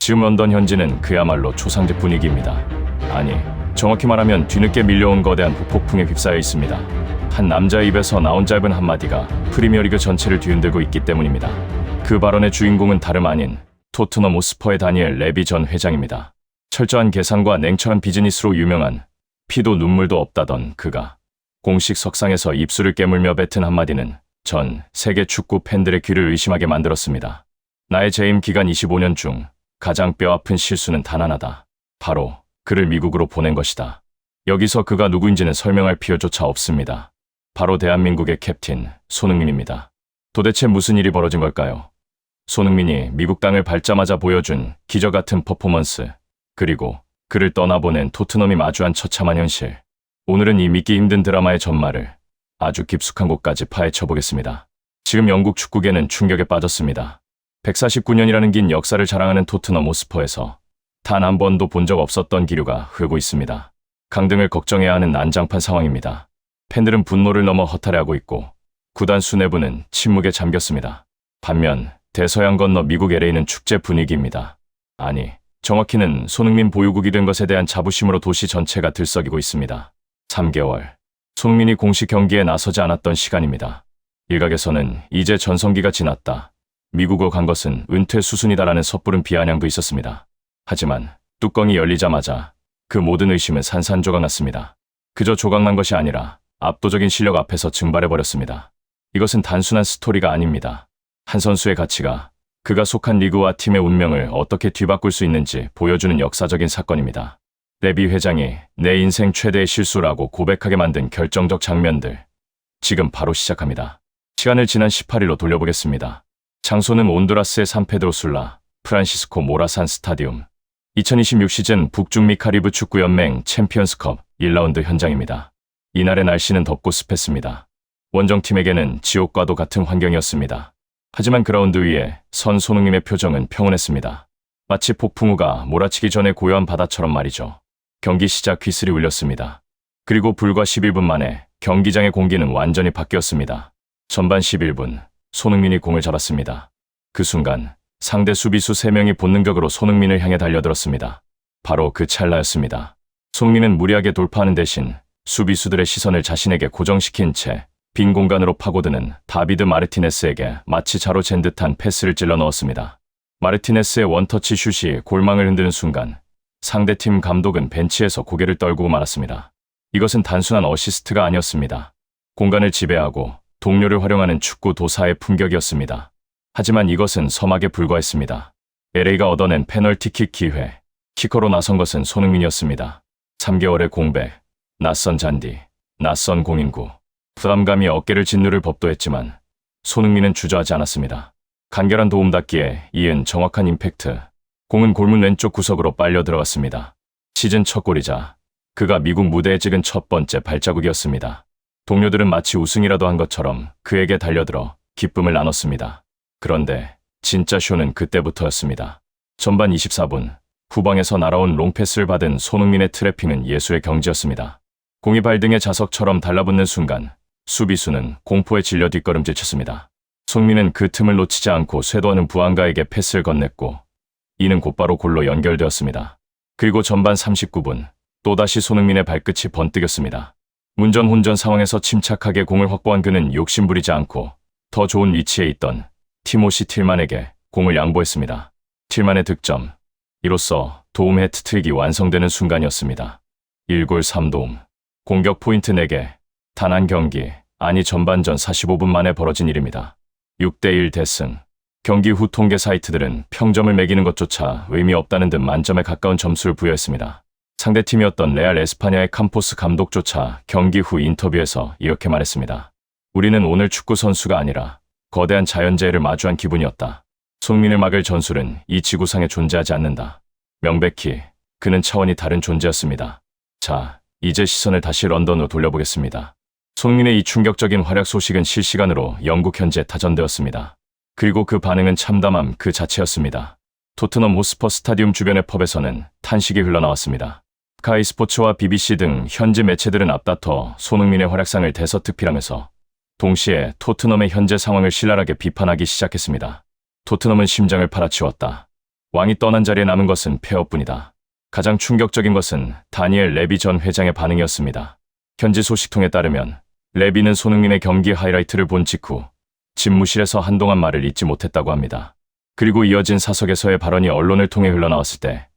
지금 런던 현지는 그야말로 초상집 분위기입니다. 아니, 정확히 말하면 뒤늦게 밀려온 거대한 후폭풍에 휩싸여 있습니다. 한 남자의 입에서 나온 짧은 한마디가 프리미어리그 전체를 뒤흔들고 있기 때문입니다. 그 발언의 주인공은 다름 아닌 토트넘 호스퍼의 다니엘 레비 전 회장입니다. 철저한 계산과 냉철한 비즈니스로 유명한 피도 눈물도 없다던 그가 공식 석상에서 입술을 깨물며 뱉은 한마디는 전 세계 축구 팬들의 귀를 의심하게 만들었습니다. 나의 재임 기간 25년 중 가장 뼈아픈 실수는 단 하나다. 바로 그를 미국으로 보낸 것이다. 여기서 그가 누구인지는 설명할 필요조차 없습니다. 바로 대한민국의 캡틴 손흥민입니다. 도대체 무슨 일이 벌어진 걸까요? 손흥민이 미국 땅을 밟자마자 보여준 기적 같은 퍼포먼스, 그리고 그를 떠나보낸 토트넘이 마주한 처참한 현실. 오늘은 이 믿기 힘든 드라마의 전말을 아주 깊숙한 곳까지 파헤쳐 보겠습니다. 지금 영국 축구계는 충격에 빠졌습니다. 149년이라는 긴 역사를 자랑하는 토트넘 호스퍼에서 단 한 번도 본 적 없었던 기류가 흐르고 있습니다. 강등을 걱정해야 하는 난장판 상황입니다. 팬들은 분노를 넘어 허탈해하고 있고 구단 수뇌부는 침묵에 잠겼습니다. 반면 대서양 건너 미국 LA는 축제 분위기입니다. 아니, 정확히는 손흥민 보유국이 된 것에 대한 자부심으로 도시 전체가 들썩이고 있습니다. 3개월. 손흥민이 공식 경기에 나서지 않았던 시간입니다. 일각에서는 이제 전성기가 지났다. 미국으로 간 것은 은퇴 수순이다라는 섣부른 비아냥도 있었습니다. 하지만 뚜껑이 열리자마자 그 모든 의심은 산산조각 났습니다. 그저 조각난 것이 아니라 압도적인 실력 앞에서 증발해버렸습니다. 이것은 단순한 스토리가 아닙니다. 한 선수의 가치가 그가 속한 리그와 팀의 운명을 어떻게 뒤바꿀 수 있는지 보여주는 역사적인 사건입니다. 레비 회장이 내 인생 최대의 실수라고 고백하게 만든 결정적 장면들. 지금 바로 시작합니다. 시간을 지난 18일로 돌려보겠습니다. 장소는 온두라스의 산페드로술라 프란시스코 모라산 스타디움. 2026 시즌 북중미 카리브 축구연맹 챔피언스컵 1라운드 현장입니다. 이날의 날씨는 덥고 습했습니다. 원정팀에게는 지옥과도 같은 환경이었습니다. 하지만 그라운드 위에 선 손흥민의 표정은 평온했습니다. 마치 폭풍우가 몰아치기 전에 고요한 바다처럼 말이죠. 경기 시작 휘슬이 울렸습니다. 그리고 불과 11분 만에 경기장의 공기는 완전히 바뀌었습니다. 전반 11분, 손흥민이 공을 잡았습니다. 그 순간 상대 수비수 3명이 본능적으로 손흥민을 향해 달려들었습니다. 바로 그 찰나였습니다. 손흥민은 무리하게 돌파하는 대신 수비수들의 시선을 자신에게 고정시킨 채 빈 공간으로 파고드는 다비드 마르티네스에게 마치 자로 잰 듯한 패스를 찔러 넣었습니다. 마르티네스의 원터치 슛이 골망을 흔드는 순간 상대팀 감독은 벤치에서 고개를 떨구고 말았습니다. 이것은 단순한 어시스트가 아니었습니다. 공간을 지배하고 동료를 활용하는 축구 도사의 품격이었습니다. 하지만 이것은 서막에 불과했습니다. LA가 얻어낸 페널티킥 기회. 키커로 나선 것은 손흥민이었습니다. 3개월의 공백, 낯선 잔디, 낯선 공인구. 부담감이 어깨를 짓누를 법도 했지만 손흥민은 주저하지 않았습니다. 간결한 도움 닫기에 이은 정확한 임팩트. 공은 골문 왼쪽 구석으로 빨려 들어갔습니다. 시즌 첫 골이자 그가 미국 무대에 찍은 첫 번째 발자국이었습니다. 동료들은 마치 우승이라도 한 것처럼 그에게 달려들어 기쁨을 나눴습니다. 그런데 진짜 쇼는 그때부터였습니다. 전반 24분, 후방에서 날아온 롱패스를 받은 손흥민의 트래핑은 예수의 경지였습니다. 공이 발등에 자석처럼 달라붙는 순간 수비수는 공포에 질려 뒷걸음질 쳤습니다. 손흥민은 그 틈을 놓치지 않고 쇄도하는 부안가에게 패스를 건넸고 이는 곧바로 골로 연결되었습니다. 그리고 전반 39분, 또다시 손흥민의 발끝이 번뜩였습니다. 문전혼전 상황에서 침착하게 공을 확보한 그는 욕심부리지 않고 더 좋은 위치에 있던 티모시 틸만에게 공을 양보했습니다. 틸만의 득점. 이로써 도움 해트트릭이 완성되는 순간이었습니다. 1골 3도움. 공격 포인트 4개. 단 한 경기, 아니 전반전 45분 만에 벌어진 일입니다. 6대1 대승. 경기 후 통계 사이트들은 평점을 매기는 것조차 의미 없다는 듯 만점에 가까운 점수를 부여했습니다. 상대팀이었던 레알 에스파냐의 캄포스 감독조차 경기 후 인터뷰에서 이렇게 말했습니다. 우리는 오늘 축구 선수가 아니라 거대한 자연재해를 마주한 기분이었다. 손흥민을 막을 전술은 이 지구상에 존재하지 않는다. 명백히 그는 차원이 다른 존재였습니다. 자, 이제 시선을 다시 런던으로 돌려보겠습니다. 손흥민의 이 충격적인 활약 소식은 실시간으로 영국 현지에 타전되었습니다. 그리고 그 반응은 참담함 그 자체였습니다. 토트넘 호스퍼 스타디움 주변의 펍에서는 탄식이 흘러나왔습니다. 스카이 스포츠와 BBC 등 현지 매체들은 앞다퉈 손흥민의 활약상을 대서특필하면서 동시에 토트넘의 현재 상황을 신랄하게 비판하기 시작했습니다. 토트넘은 심장을 팔아치웠다. 왕이 떠난 자리에 남은 것은 폐허뿐이다. 가장 충격적인 것은 다니엘 레비 전 회장의 반응이었습니다. 현지 소식통에 따르면 레비는 손흥민의 경기 하이라이트를 본 직후 집무실에서 한동안 말을 잇지 못했다고 합니다. 그리고 이어진 사석에서의 발언이 언론을 통해 흘러나왔을 때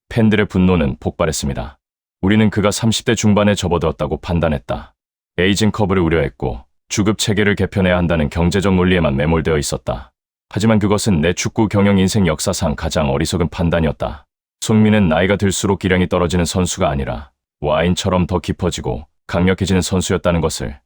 팬들의 분노는 폭발했습니다. 우리는 그가 30대 중반에 접어들었다고 판단했다. 에이징 커브를 우려했고 주급 체계를 개편해야 한다는 경제적 논리에만 매몰되어 있었다. 하지만 그것은 내 축구 경영 인생 역사상 가장 어리석은 판단이었다. 손흥민은 나이가 들수록 기량이 떨어지는 선수가 아니라 와인처럼 더 깊어지고 강력해지는 선수였다는 것을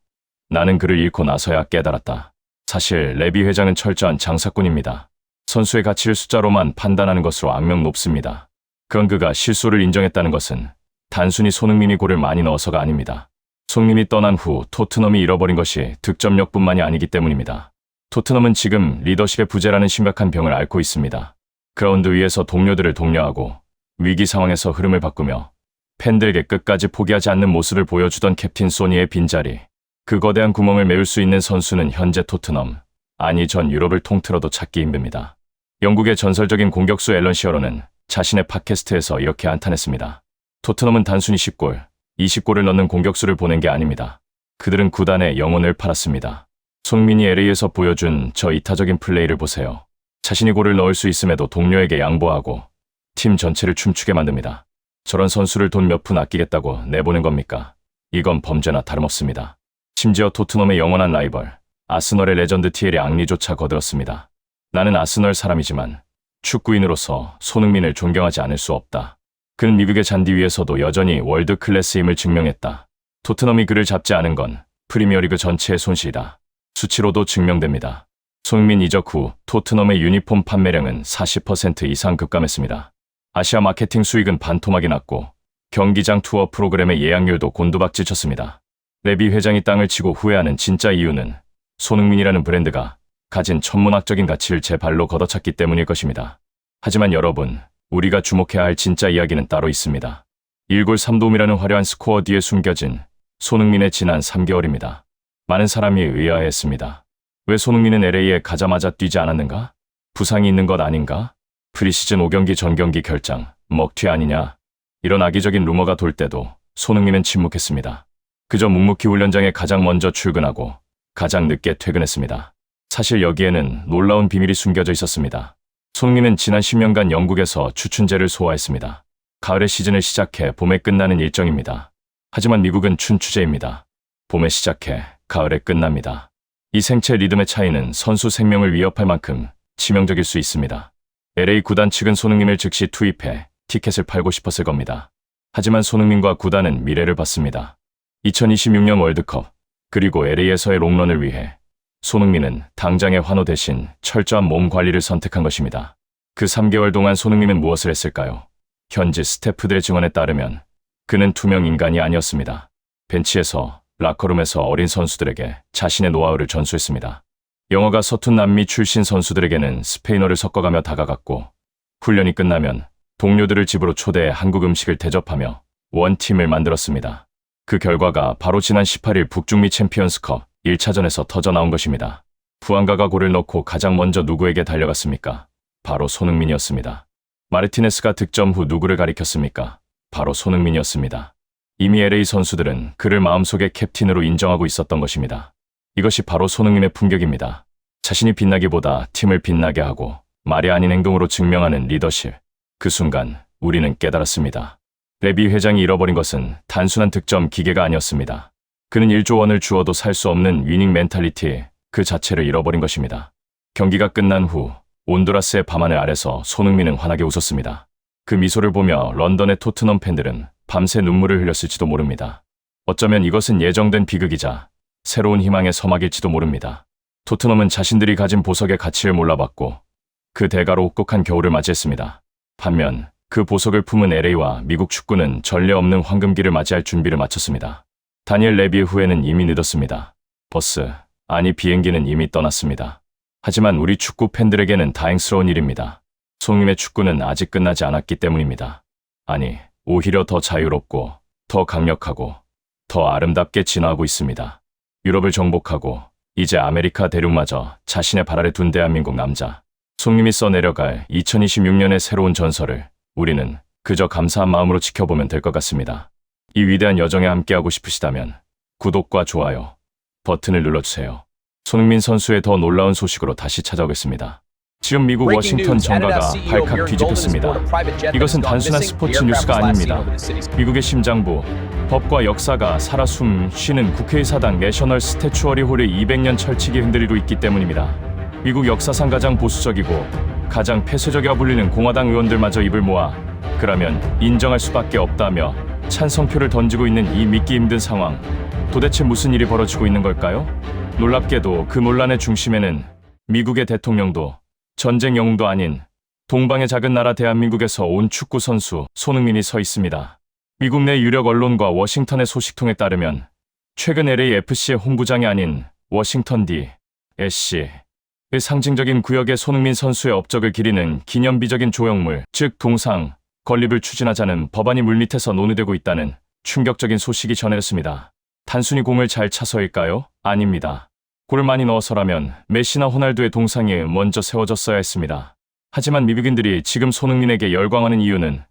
나는 그를 잃고 나서야 깨달았다. 사실 레비 회장은 철저한 장사꾼입니다. 선수의 가치를 숫자로만 판단하는 것으로 악명 높습니다. 그런 그가 실수를 인정했다는 것은 단순히 손흥민이 골을 많이 넣어서가 아닙니다. 손흥민이 떠난 후 토트넘이 잃어버린 것이 득점력뿐만이 아니기 때문입니다. 토트넘은 지금 리더십의 부재라는 심각한 병을 앓고 있습니다. 그라운드 위에서 동료들을 독려하고 위기 상황에서 흐름을 바꾸며 팬들에게 끝까지 포기하지 않는 모습을 보여주던 캡틴 소니의 빈자리, 그 거대한 구멍을 메울 수 있는 선수는 현재 토트넘, 아니 전 유럽을 통틀어도 찾기 힘듭니다. 영국의 전설적인 공격수 앨런 시어러는 자신의 팟캐스트에서 이렇게 한탄했습니다. 토트넘은 단순히 10골, 20골을 넣는 공격수를 보낸 게 아닙니다. 그들은 구단의 영혼을 팔았습니다. 손흥민이 LA에서 보여준 저 이타적인 플레이를 보세요. 자신이 골을 넣을 수 있음에도 동료에게 양보하고 팀 전체를 춤추게 만듭니다. 저런 선수를 돈 몇 푼 아끼겠다고 내보낸 겁니까? 이건 범죄나 다름없습니다. 심지어 토트넘의 영원한 라이벌, 아스널의 레전드 티엘의 앙리조차 거들었습니다. 나는 아스널 사람이지만 축구인으로서 손흥민을 존경하지 않을 수 없다. 그는 미국의 잔디 위에서도 여전히 월드 클래스임을 증명했다. 토트넘이 그를 잡지 않은 건 프리미어리그 전체의 손실이다. 수치로도 증명됩니다. 손흥민 이적 후 토트넘의 유니폼 판매량은 40% 이상 급감했습니다. 아시아 마케팅 수익은 반토막이 났고 경기장 투어 프로그램의 예약률도 곤두박질 쳤습니다. 레비 회장이 땅을 치고 후회하는 진짜 이유는 손흥민이라는 브랜드가 가진 천문학적인 가치를 제 발로 걷어찼기 때문일 것입니다. 하지만 여러분, 우리가 주목해야 할 진짜 이야기는 따로 있습니다. 1골 3도움이라는 화려한 스코어 뒤에 숨겨진 손흥민의 지난 3개월입니다. 많은 사람이 의아해했습니다. 왜 손흥민은 LA에 가자마자 뛰지 않았는가? 부상이 있는 것 아닌가? 프리시즌 5경기 전경기 결장, 먹튀 아니냐? 이런 악의적인 루머가 돌 때도 손흥민은 침묵했습니다. 그저 묵묵히 훈련장에 가장 먼저 출근하고 가장 늦게 퇴근했습니다. 사실 여기에는 놀라운 비밀이 숨겨져 있었습니다. 손흥민은 지난 10년간 영국에서 추춘제를 소화했습니다. 가을에 시즌을 시작해 봄에 끝나는 일정입니다. 하지만 미국은 춘추제입니다. 봄에 시작해 가을에 끝납니다. 이 생체 리듬의 차이는 선수 생명을 위협할 만큼 치명적일 수 있습니다. LA 구단 측은 손흥민을 즉시 투입해 티켓을 팔고 싶었을 겁니다. 하지만 손흥민과 구단은 미래를 봤습니다. 2026년 월드컵, 그리고 LA에서의 롱런을 위해 손흥민은 당장의 환호 대신 철저한 몸 관리를 선택한 것입니다. 그 3개월 동안 손흥민은 무엇을 했을까요? 현지 스태프들의 증언에 따르면 그는 투명 인간이 아니었습니다. 벤치에서, 라커룸에서 어린 선수들에게 자신의 노하우를 전수했습니다. 영어가 서툰 남미 출신 선수들에게는 스페인어를 섞어가며 다가갔고, 훈련이 끝나면 동료들을 집으로 초대해 한국 음식을 대접하며 원팀을 만들었습니다. 그 결과가 바로 지난 18일 북중미 챔피언스컵 1차전에서 터져나온 것입니다. 부안가가 골을 넣고 가장 먼저 누구에게 달려갔습니까? 바로 손흥민이었습니다. 마르티네스가 득점 후 누구를 가리켰습니까? 바로 손흥민이었습니다. 이미 LA 선수들은 그를 마음속에 캡틴으로 인정하고 있었던 것입니다. 이것이 바로 손흥민의 품격입니다. 자신이 빛나기보다 팀을 빛나게 하고 말이 아닌 행동으로 증명하는 리더십. 그 순간 우리는 깨달았습니다. 레비 회장이 잃어버린 것은 단순한 득점 기계가 아니었습니다. 그는 1조 원을 주어도 살 수 없는 위닝 멘탈리티 그 자체를 잃어버린 것입니다. 경기가 끝난 후 온두라스의 밤하늘 아래서 손흥민은 환하게 웃었습니다. 그 미소를 보며 런던의 토트넘 팬들은 밤새 눈물을 흘렸을지도 모릅니다. 어쩌면 이것은 예정된 비극이자 새로운 희망의 서막일지도 모릅니다. 토트넘은 자신들이 가진 보석의 가치를 몰라봤고 그 대가로 혹독한 겨울을 맞이했습니다. 반면 그 보석을 품은 LA와 미국 축구는 전례 없는 황금기를 맞이할 준비를 마쳤습니다. 다니엘 레비의 후회는 이미 늦었습니다. 버스, 아니 비행기는 이미 떠났습니다. 하지만 우리 축구 팬들에게는 다행스러운 일입니다. 손흥민의 축구는 아직 끝나지 않았기 때문입니다. 아니, 오히려 더 자유롭고, 더 강력하고, 더 아름답게 진화하고 있습니다. 유럽을 정복하고 이제 아메리카 대륙마저 자신의 발 아래 둔 대한민국 남자 손흥민이 써내려갈 2026년의 새로운 전설을 우리는 그저 감사한 마음으로 지켜보면 될 것 같습니다. 이 위대한 여정에 함께하고 싶으시다면 구독과 좋아요 버튼을 눌러주세요. 손흥민 선수의 더 놀라운 소식으로 다시 찾아오겠습니다. 지금 미국 워싱턴 정가가 발칵 뒤집혔습니다. 이것은 단순한 스포츠 뉴스가 아닙니다. 미국의 심장부, 법과 역사가 살아 숨쉬는 국회의사당 내셔널 스태추어리 홀의 200년 철칙이 흔들리고 있기 때문입니다. 미국 역사상 가장 보수적이고 가장 폐쇄적이라 불리는 공화당 의원들마저 입을 모아 그러면 인정할 수밖에 없다며 찬성표를 던지고 있는 이 믿기 힘든 상황. 도대체 무슨 일이 벌어지고 있는 걸까요? 놀랍게도 그 논란의 중심에는 미국의 대통령도 전쟁 영웅도 아닌 동방의 작은 나라 대한민국에서 온 축구 선수 손흥민이 서 있습니다. 미국 내 유력 언론과 워싱턴의 소식통에 따르면 최근 LAFC의 홈구장이 아닌 워싱턴 D.C.의 상징적인 구역에 손흥민 선수의 업적을 기리는 기념비적인 조형물, 즉 동상 건립을 추진하자는 법안이 물밑에서 논의되고 있다는 충격적인 소식이 전해졌습니다. 단순히 공을 잘 차서일까요? 아닙니다. 골을 많이 넣어서라면 메시나 호날두의 동상이 먼저 세워졌어야 했습니다. 하지만 미국인들이 지금 손흥민에게 열광하는 이유는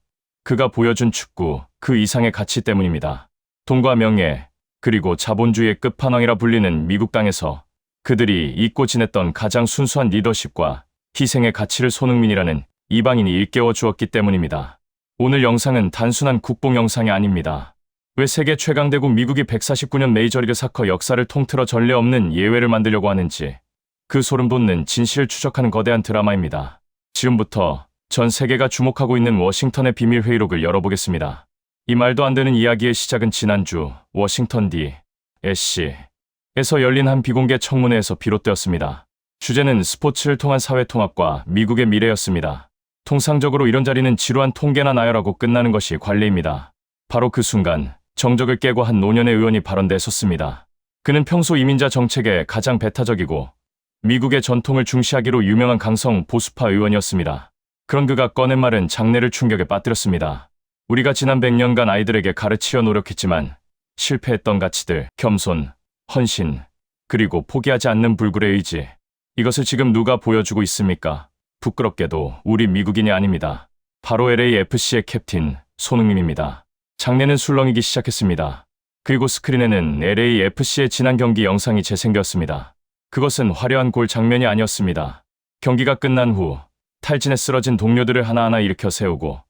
그가 보여준 축구 그 이상의 가치 때문입니다. 돈과 명예 그리고 자본주의의 끝판왕이라 불리는 미국 땅에서 그들이 잊고 지냈던 가장 순수한 리더십과 희생의 가치를 손흥민이라는 이방인이 일깨워 주었기 때문입니다. 오늘 영상은 단순한 국뽕 영상이 아닙니다. 왜 세계 최강대국 미국이 149년 메이저리그 사커 역사를 통틀어 전례 없는 예외를 만들려고 하는지 그 소름 돋는 진실을 추적하는 거대한 드라마입니다. 지금부터 전 세계가 주목하고 있는 워싱턴의 비밀 회의록을 열어보겠습니다. 이 말도 안 되는 이야기의 시작은 지난주 워싱턴 D.C.에서 열린 한 비공개 청문회에서 비롯되었습니다. 주제는 스포츠를 통한 사회통합과 미국의 미래였습니다. 통상적으로 이런 자리는 지루한 통계나 나열하고 끝나는 것이 관례입니다. 바로 그 순간 정적을 깨고 한 노년의 의원이 발언대에 섰습니다. 그는 평소 이민자 정책에 가장 배타적이고 미국의 전통을 중시하기로 유명한 강성 보수파 의원이었습니다. 그런 그가 꺼낸 말은 장내를 충격에 빠뜨렸습니다. 우리가 지난 100년간 아이들에게 가르치려 노력했지만 실패했던 가치들, 겸손, 헌신, 그리고 포기하지 않는 불굴의 의지. 이것을 지금 누가 보여주고 있습니까? 부끄럽게도 우리 미국인이 아닙니다. 바로 LAFC의 캡틴 손흥민입니다. 장내는 술렁이기 시작했습니다. 그리고 스크린에는 LAFC의 지난 경기 영상이 재생되었습니다. 그것은 화려한 골 장면이 아니었습니다. 경기가 끝난 후 탈진에 쓰러진 동료들을 하나하나 일으켜 세우고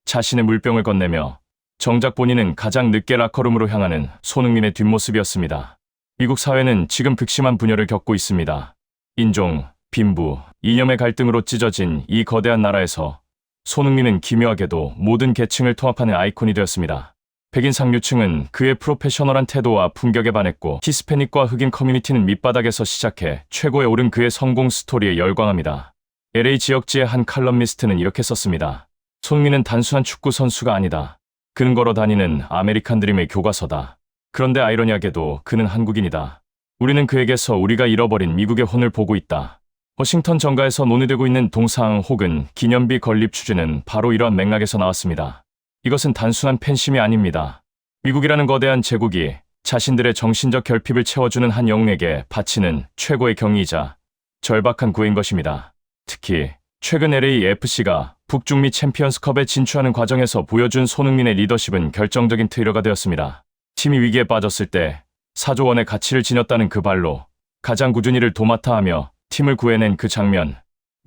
자신의 물병을 건네며 정작 본인은 가장 늦게 라커룸으로 향하는 손흥민의 뒷모습이었습니다. 미국 사회는 지금 극심한 분열을 겪고 있습니다. 인종, 빈부, 이념의 갈등으로 찢어진 이 거대한 나라에서 손흥민은 기묘하게도 모든 계층을 통합하는 아이콘이 되었습니다. 백인 상류층은 그의 프로페셔널한 태도와 품격에 반했고 히스패닉과 흑인 커뮤니티는 밑바닥에서 시작해 최고에 오른 그의 성공 스토리에 열광합니다. LA 지역지의 한 칼럼니스트는 이렇게 썼습니다. 손흥민은 단순한 축구 선수가 아니다. 그는 걸어 다니는 아메리칸 드림의 교과서다. 그런데 아이러니하게도 그는 한국인이다. 우리는 그에게서 우리가 잃어버린 미국의 혼을 보고 있다. 워싱턴 정가에서 논의되고 있는 동상 혹은 기념비 건립 추진은 바로 이러한 맥락에서 나왔습니다. 이것은 단순한 팬심이 아닙니다. 미국이라는 거대한 제국이 자신들의 정신적 결핍을 채워주는 한 영웅에게 바치는 최고의 경의이자 절박한 구애인 것입니다. 특히 최근 LAFC가 북중미 챔피언스컵에 진출하는 과정에서 보여준 손흥민의 리더십은 결정적인 트리거가 되었습니다. 팀이 위기에 빠졌을 때 4조 원의 가치를 지녔다는 그 발로 가장 꾸준히 이를 도맡아 하며 팀을 구해낸 그 장면.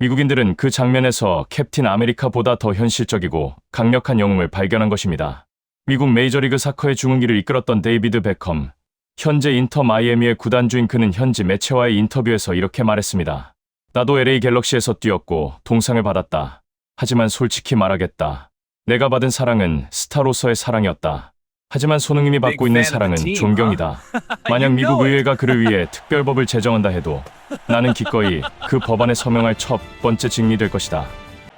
미국인들은 그 장면에서 캡틴 아메리카보다 더 현실적이고 강력한 영웅을 발견한 것입니다. 미국 메이저리그 사커의 중흥기를 이끌었던 데이비드 베컴. 현재 인터 마이애미의 구단주인 그는 현지 매체와의 인터뷰에서 이렇게 말했습니다. 나도 LA 갤럭시에서 뛰었고 동상을 받았다. 하지만 솔직히 말하겠다. 내가 받은 사랑은 스타로서의 사랑이었다. 하지만 손흥민이 받고 있는 사랑은 존경이다. 만약 미국 의회가 그를 위해 특별법을 제정한다 해도 나는 기꺼이 그 법안에 서명할 첫 번째 증인이 될 것이다.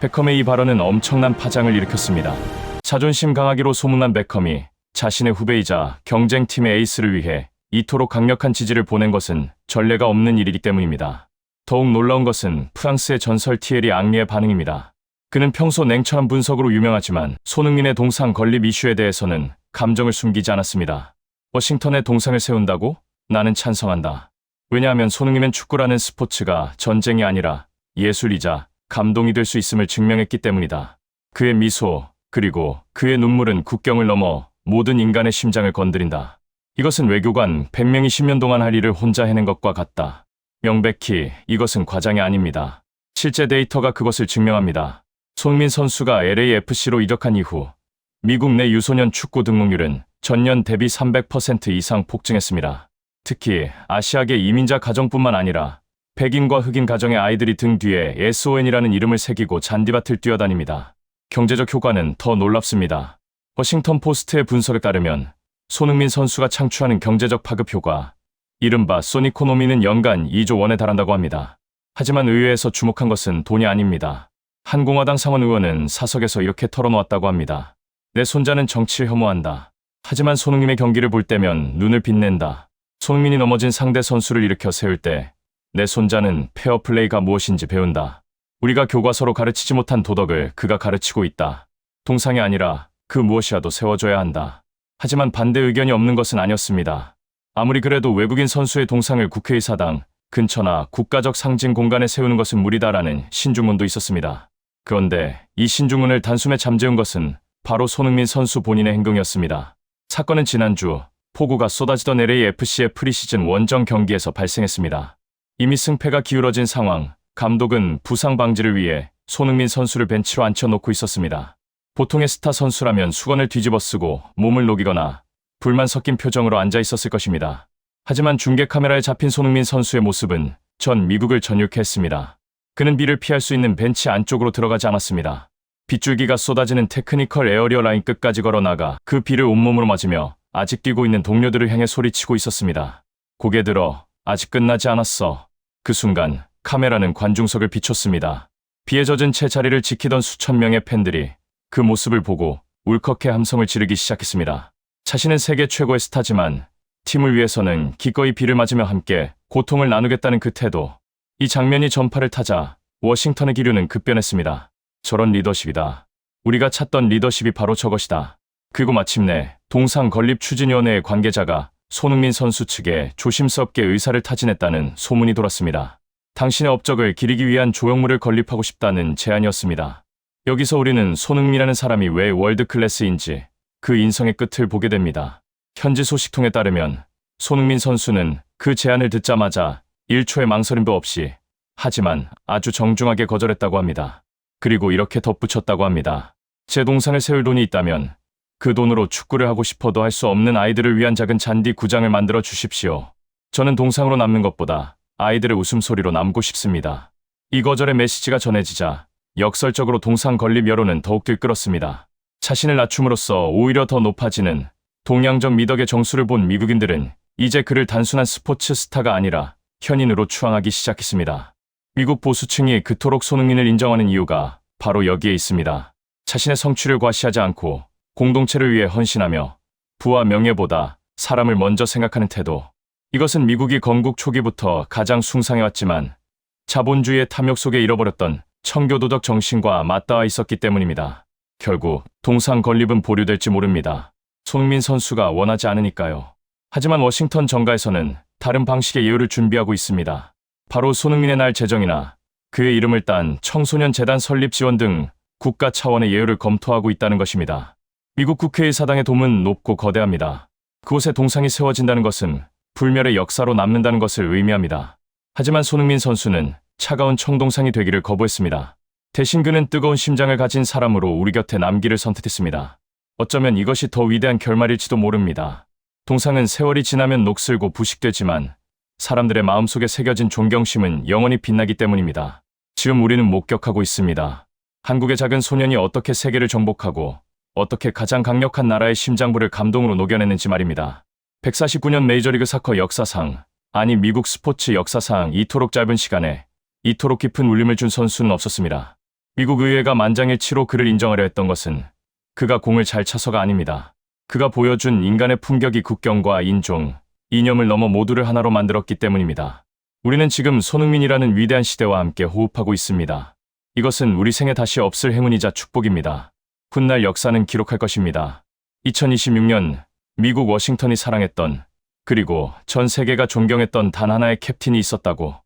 베컴의 이 발언은 엄청난 파장을 일으켰습니다. 자존심 강하기로 소문난 베컴이 자신의 후배이자 경쟁팀의 에이스를 위해 이토록 강력한 지지를 보낸 것은 전례가 없는 일이기 때문입니다. 더욱 놀라운 것은 프랑스의 전설 티에리 앙리의 반응입니다. 그는 평소 냉철한 분석으로 유명하지만 손흥민의 동상 건립 이슈에 대해서는 감정을 숨기지 않았습니다. 워싱턴에 동상을 세운다고? 나는 찬성한다. 왜냐하면 손흥민은 축구라는 스포츠가 전쟁이 아니라 예술이자 감동이 될 수 있음을 증명했기 때문이다. 그의 미소, 그리고 그의 눈물은 국경을 넘어 모든 인간의 심장을 건드린다. 이것은 외교관 100명이 10년 동안 할 일을 혼자 해낸 것과 같다. 명백히 이것은 과장이 아닙니다. 실제 데이터가 그것을 증명합니다. 손흥민 선수가 LAFC로 이적한 이후 미국 내 유소년 축구 등록률은 전년 대비 300% 이상 폭증했습니다. 특히 아시아계 이민자 가정뿐만 아니라 백인과 흑인 가정의 아이들이 등 뒤에 SON이라는 이름을 새기고 잔디밭을 뛰어다닙니다. 경제적 효과는 더 놀랍습니다. 워싱턴 포스트의 분석에 따르면 손흥민 선수가 창출하는 경제적 파급 효과, 이른바 소니코노미는 연간 2조 원에 달한다고 합니다. 하지만 의회에서 주목한 것은 돈이 아닙니다. 한 공화당 상원 의원은 사석에서 이렇게 털어놓았다고 합니다. 내 손자는 정치를 혐오한다. 하지만 손흥민의 경기를 볼 때면 눈을 빛낸다. 손흥민이 넘어진 상대 선수를 일으켜 세울 때 내 손자는 페어플레이가 무엇인지 배운다. 우리가 교과서로 가르치지 못한 도덕을 그가 가르치고 있다. 동상이 아니라 그 무엇이라도 세워줘야 한다. 하지만 반대 의견이 없는 것은 아니었습니다. 아무리 그래도 외국인 선수의 동상을 국회의사당 근처나 국가적 상징 공간에 세우는 것은 무리다라는 신중문도 있었습니다. 그런데 이 신중문을 단숨에 잠재운 것은 바로 손흥민 선수 본인의 행동이었습니다. 사건은 지난주 폭우가 쏟아지던 LAFC의 프리시즌 원정 경기에서 발생했습니다. 이미 승패가 기울어진 상황, 감독은 부상 방지를 위해 손흥민 선수를 벤치로 앉혀놓고 있었습니다. 보통의 스타 선수라면 수건을 뒤집어 쓰고 몸을 녹이거나 불만 섞인 표정으로 앉아 있었을 것입니다. 하지만 중계 카메라에 잡힌 손흥민 선수의 모습은 전 미국을 전율케 했습니다. 그는 비를 피할 수 있는 벤치 안쪽으로 들어가지 않았습니다. 빗줄기가 쏟아지는 테크니컬 에어리어 라인 끝까지 걸어나가 그 비를 온몸으로 맞으며 아직 뛰고 있는 동료들을 향해 소리치고 있었습니다. 고개 들어 아직 끝나지 않았어. 그 순간 카메라는 관중석을 비췄습니다. 비에 젖은 채 자리를 지키던 수천 명의 팬들이 그 모습을 보고 울컥해 함성을 지르기 시작했습니다. 자신은 세계 최고의 스타지만 팀을 위해서는 기꺼이 비를 맞으며 함께 고통을 나누겠다는 그 태도. 이 장면이 전파를 타자 워싱턴의 기류는 급변했습니다. 저런 리더십이다. 우리가 찾던 리더십이 바로 저것이다. 그리고 마침내 동상건립추진위원회의 관계자가 손흥민 선수 측에 조심스럽게 의사를 타진했다는 소문이 돌았습니다. 당신의 업적을 기리기 위한 조형물을 건립하고 싶다는 제안이었습니다. 여기서 우리는 손흥민이라는 사람이 왜 월드클래스인지 그 인성의 끝을 보게 됩니다. 현지 소식통에 따르면 손흥민 선수는 그 제안을 듣자마자 1초의 망설임도 없이 하지만 아주 정중하게 거절했다고 합니다. 그리고 이렇게 덧붙였다고 합니다. 제 동상을 세울 돈이 있다면 그 돈으로 축구를 하고 싶어도 할 수 없는 아이들을 위한 작은 잔디 구장을 만들어 주십시오. 저는 동상으로 남는 것보다 아이들의 웃음소리로 남고 싶습니다. 이 거절의 메시지가 전해지자 역설적으로 동상 건립 여론은 더욱 들끓었습니다. 자신을 낮춤으로써 오히려 더 높아지는 동양적 미덕의 정수를 본 미국인들은 이제 그를 단순한 스포츠 스타가 아니라 현인으로 추앙하기 시작했습니다. 미국 보수층이 그토록 손흥민을 인정하는 이유가 바로 여기에 있습니다. 자신의 성취를 과시하지 않고 공동체를 위해 헌신하며 부와 명예보다 사람을 먼저 생각하는 태도. 이것은 미국이 건국 초기부터 가장 숭상해왔지만 자본주의의 탐욕 속에 잃어버렸던 청교도적 정신과 맞닿아 있었기 때문입니다. 결국 동상 건립은 보류될지 모릅니다. 손흥민 선수가 원하지 않으니까요. 하지만 워싱턴 정가에서는 다른 방식의 예우를 준비하고 있습니다. 바로 손흥민의 날 제정이나 그의 이름을 딴 청소년 재단 설립 지원 등 국가 차원의 예우를 검토하고 있다는 것입니다. 미국 국회의 사당의 도움은 높고 거대합니다. 그곳에 동상이 세워진다는 것은 불멸의 역사로 남는다는 것을 의미합니다. 하지만 손흥민 선수는 차가운 청동상이 되기를 거부했습니다. 대신 그는 뜨거운 심장을 가진 사람으로 우리 곁에 남기를 선택했습니다. 어쩌면 이것이 더 위대한 결말일지도 모릅니다. 동상은 세월이 지나면 녹슬고 부식되지만 사람들의 마음속에 새겨진 존경심은 영원히 빛나기 때문입니다. 지금 우리는 목격하고 있습니다. 한국의 작은 소년이 어떻게 세계를 정복하고 어떻게 가장 강력한 나라의 심장부를 감동으로 녹여냈는지 말입니다. 149년 메이저리그 사커 역사상, 아니 미국 스포츠 역사상 이토록 짧은 시간에 이토록 깊은 울림을 준 선수는 없었습니다. 미국 의회가 만장일치로 그를 인정하려 했던 것은 그가 공을 잘 차서가 아닙니다. 그가 보여준 인간의 품격이 국경과 인종, 이념을 넘어 모두를 하나로 만들었기 때문입니다. 우리는 지금 손흥민이라는 위대한 시대와 함께 호흡하고 있습니다. 이것은 우리 생에 다시 없을 행운이자 축복입니다. 훗날 역사는 기록할 것입니다. 2026년 미국 워싱턴이 사랑했던 그리고 전 세계가 존경했던 단 하나의 캡틴이 있었다고.